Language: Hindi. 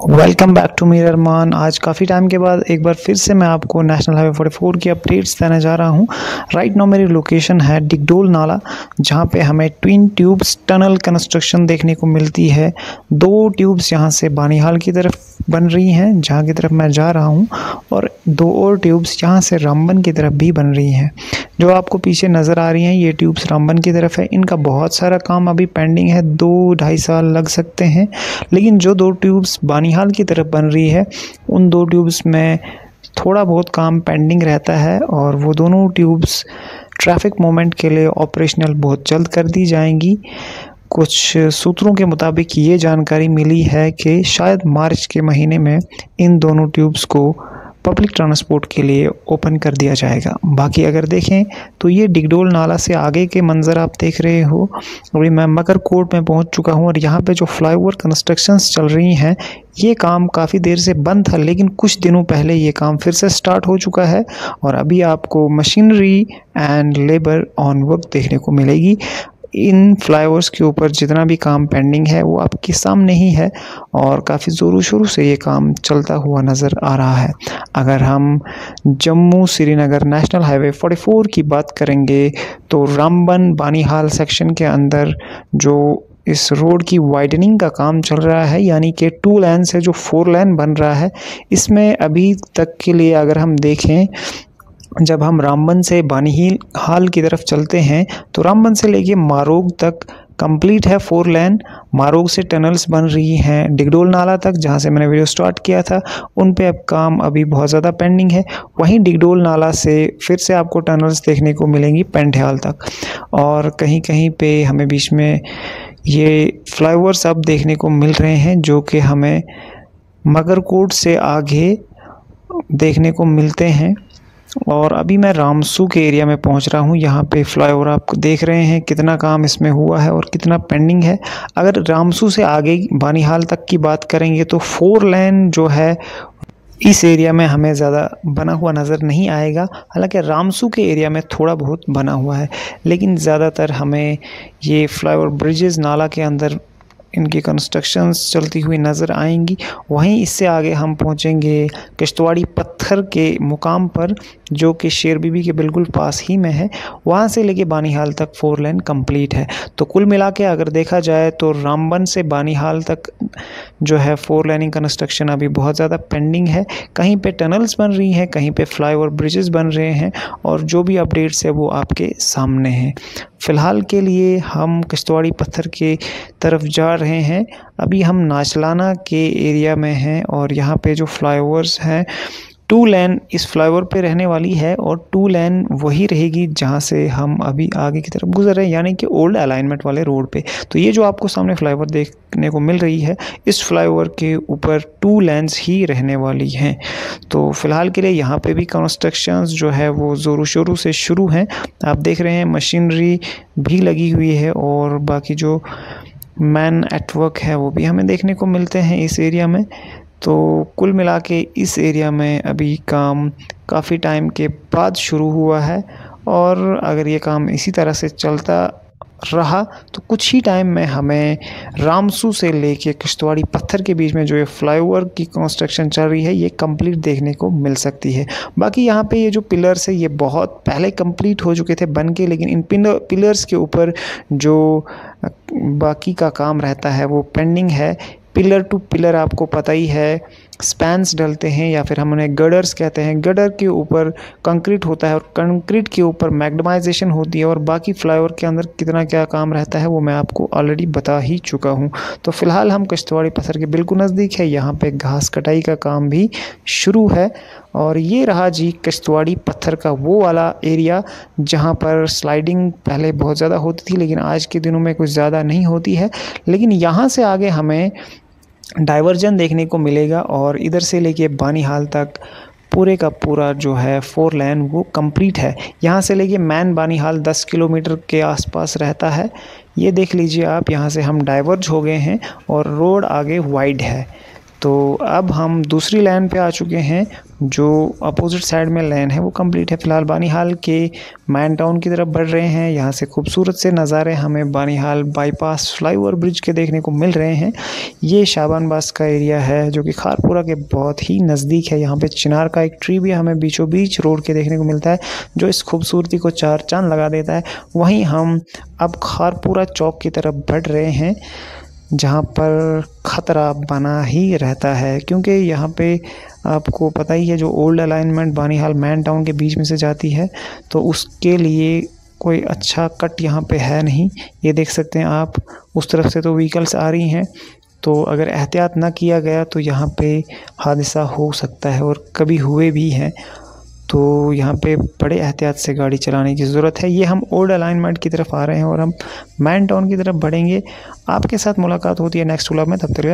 वेलकम बैक टू मिरर मान। आज काफ़ी टाइम के बाद एक बार फिर से मैं आपको नेशनल हाईवे 44 की अपडेट्स देने जा रहा हूं। राइट नाउ मेरी लोकेशन है डिगडोल नाला, जहां पे हमें ट्विन ट्यूब्स टनल कंस्ट्रक्शन देखने को मिलती है। दो ट्यूब्स यहां से बानीहाल की तरफ बन रही हैं, जहां की तरफ मैं जा रहा हूं, और दो और ट्यूब्स यहां से रामबन की तरफ भी बन रही हैं। जो आपको पीछे नज़र आ रही हैं ये ट्यूब्स रामबन की तरफ है। इनका बहुत सारा काम अभी पेंडिंग है, 2-2.5 साल लग सकते हैं। लेकिन जो दो ट्यूब्स बानीहाल की तरफ बन रही है उन दो ट्यूब्स में थोड़ा बहुत काम पेंडिंग रहता है, और वो दोनों ट्यूब्स ट्रैफिक मूवमेंट के लिए ऑपरेशनल बहुत जल्द कर दी जाएंगी। कुछ सूत्रों के मुताबिक ये जानकारी मिली है कि शायद मार्च के महीने में इन दोनों ट्यूब्स को पब्लिक ट्रांसपोर्ट के लिए ओपन कर दिया जाएगा। बाकी अगर देखें तो ये डिगडोल नाला से आगे के मंज़र आप देख रहे हो। अभी मैं मकरकोट में पहुंच चुका हूं, और यहाँ पे जो फ्लाईओवर कंस्ट्रक्शंस चल रही हैं ये काम काफ़ी देर से बंद था, लेकिन कुछ दिनों पहले ये काम फिर से स्टार्ट हो चुका है। और अभी आपको machinery and labour on work देखने को मिलेगी। इन फ्लाईओवर्स के ऊपर जितना भी काम पेंडिंग है वो आपके सामने ही है, और काफ़ी ज़ोरों शोरों से ये काम चलता हुआ नज़र आ रहा है। अगर हम जम्मू श्रीनगर नेशनल हाईवे 44 की बात करेंगे तो रामबन बानीहाल सेक्शन के अंदर जो इस रोड की वाइडनिंग का काम चल रहा है, यानी कि 2 लेन से जो 4 लेन बन रहा है, इसमें अभी तक के लिए अगर हम देखें, जब हम रामबन से बानीहाल की तरफ चलते हैं तो रामबन से लेके मारोग तक कंप्लीट है 4 लेन। मारोग से टनल्स बन रही हैं डिगडोल नाला तक, जहां से मैंने वीडियो स्टार्ट किया था उन पे अब काम अभी बहुत ज़्यादा पेंडिंग है। वहीं डिगडोल नाला से फिर से आपको टनल्स देखने को मिलेंगी पेंठेहाल तक, और कहीं कहीं पे हमें बीच में ये फ्लाईओवर्स अब देखने को मिल रहे हैं जो कि हमें मकरकोट से आगे देखने को मिलते हैं। और अभी मैं रामसू के एरिया में पहुंच रहा हूं। यहाँ पे फ्लाईओवर आप देख रहे हैं कितना काम इसमें हुआ है और कितना पेंडिंग है। अगर रामसू से आगे बानीहाल तक की बात करेंगे तो 4 लेन जो है इस एरिया में हमें ज़्यादा बना हुआ नज़र नहीं आएगा। हालांकि रामसू के एरिया में थोड़ा बहुत बना हुआ है, लेकिन ज़्यादातर हमें ये फ्लाईओवर ब्रिजेस नाला के अंदर इनकी कंस्ट्रक्शंस चलती हुई नज़र आएंगी। वहीं इससे आगे हम पहुंचेंगे किश्तवाड़ी पत्थर के मुकाम पर, जो कि शेर बीबी के बिल्कुल पास ही में है। वहां से लेके बानीहाल तक 4 लेन कंप्लीट है। तो कुल मिला के अगर देखा जाए तो रामबन से बानीहाल तक जो है 4 लेनिंग कंस्ट्रक्शन अभी बहुत ज़्यादा पेंडिंग है। कहीं पे टनल्स बन रही हैं, कहीं पे फ्लाईओवर ब्रिजेस बन रहे हैं, और जो भी अपडेट्स है वो आपके सामने हैं। फ़िलहाल के लिए हम किश्तवाड़ी पत्थर के तरफ जा रहे हैं। अभी हम नाचलाना के एरिया में हैं, और यहाँ पे जो फ्लाईओवर्स हैं 2 लेन इस फ्लाईओवर पे रहने वाली है, और 2 लेन वही रहेगी जहाँ से हम अभी आगे की तरफ गुजर रहे हैं, यानी कि ओल्ड अलाइनमेंट वाले रोड पे। तो ये जो आपको सामने फ्लाईओवर देखने को मिल रही है, इस फ्लाईओवर के ऊपर 2 लेन्स ही रहने वाली हैं। तो फ़िलहाल के लिए यहाँ पे भी कंस्ट्रक्शंस जो है वो ज़ोरों शोरों से शुरू हैं। आप देख रहे हैं मशीनरी भी लगी हुई है, और बाकी जो मैन एट वर्क है वो भी हमें देखने को मिलते हैं इस एरिया में। तो कुल मिला के इस एरिया में अभी काम काफ़ी टाइम के बाद शुरू हुआ है, और अगर ये काम इसी तरह से चलता रहा तो कुछ ही टाइम में हमें रामसू से लेके किश्तवाड़ी पत्थर के बीच में जो ये फ्लाईओवर की कंस्ट्रक्शन चल रही है ये कंप्लीट देखने को मिल सकती है। बाकी यहाँ पे ये जो पिलर्स है ये बहुत पहले कंप्लीट हो चुके थे बन के, लेकिन इन पिलर्स के ऊपर जो बाकी का काम रहता है वो पेंडिंग है। पिलर टू पिलर आपको पता ही है, स्पैन्स डलते हैं, या फिर हम उन्हें गडर्स कहते हैं। गडर के ऊपर कंक्रीट होता है, और कंक्रीट के ऊपर मैग्नेमाइजेशन होती है, और बाकी फ्लाईओवर के अंदर कितना क्या काम रहता है वो मैं आपको ऑलरेडी बता ही चुका हूँ। तो फ़िलहाल हम किश्तवाड़ी पत्थर के बिल्कुल नज़दीक है। यहाँ पे घास कटाई का काम भी शुरू है, और ये रहा जी किश्तवाड़ी पत्थर का वो वाला एरिया जहाँ पर स्लाइडिंग पहले बहुत ज़्यादा होती थी, लेकिन आज के दिनों में कुछ ज़्यादा नहीं होती है। लेकिन यहाँ से आगे हमें डाइवर्जन देखने को मिलेगा, और इधर से लेके बानीहाल तक पूरे का पूरा जो है 4 लेन वो कंप्लीट है। यहाँ से लेके मैन बानीहाल 10 किलोमीटर के आसपास रहता है। ये देख लीजिए आप, यहाँ से हम डाइवर्ज हो गए हैं और रोड आगे वाइड है। तो अब हम दूसरी लाइन पे आ चुके हैं। जो अपोजिट साइड में लाइन है वो कंप्लीट है। फ़िलहाल बानिहाल के मैन टाउन की तरफ बढ़ रहे हैं। यहाँ से खूबसूरत से नज़ारे हमें बानिहाल बाईपास फ्लाईओवर ब्रिज के देखने को मिल रहे हैं। ये शाबानबास का एरिया है जो कि खारपुरा के बहुत ही नज़दीक है। यहाँ पे चिनार का एक ट्री भी हमें बीचों बीच रोड के देखने को मिलता है जो इस खूबसूरती को चार चांद लगा देता है। वहीं हम अब खारपुरा चौक की तरफ बढ़ रहे हैं जहाँ पर ख़तरा बना ही रहता है, क्योंकि यहाँ पे आपको पता ही है जो old alignment Banihal man town के बीच में से जाती है, तो उसके लिए कोई अच्छा कट यहाँ पे है नहीं। ये देख सकते हैं आप, उस तरफ से तो व्हीकल्स आ रही हैं, तो अगर एहतियात ना किया गया तो यहाँ पे हादसा हो सकता है और कभी हुए भी हैं। तो यहाँ पे बड़े एहतियात से गाड़ी चलाने की ज़रूरत है। ये हम ओल्ड अलाइनमेंट की तरफ आ रहे हैं और हम मैन टाउन की तरफ बढ़ेंगे। आपके साथ मुलाकात होती है नेक्स्ट व्लॉग में, तब तक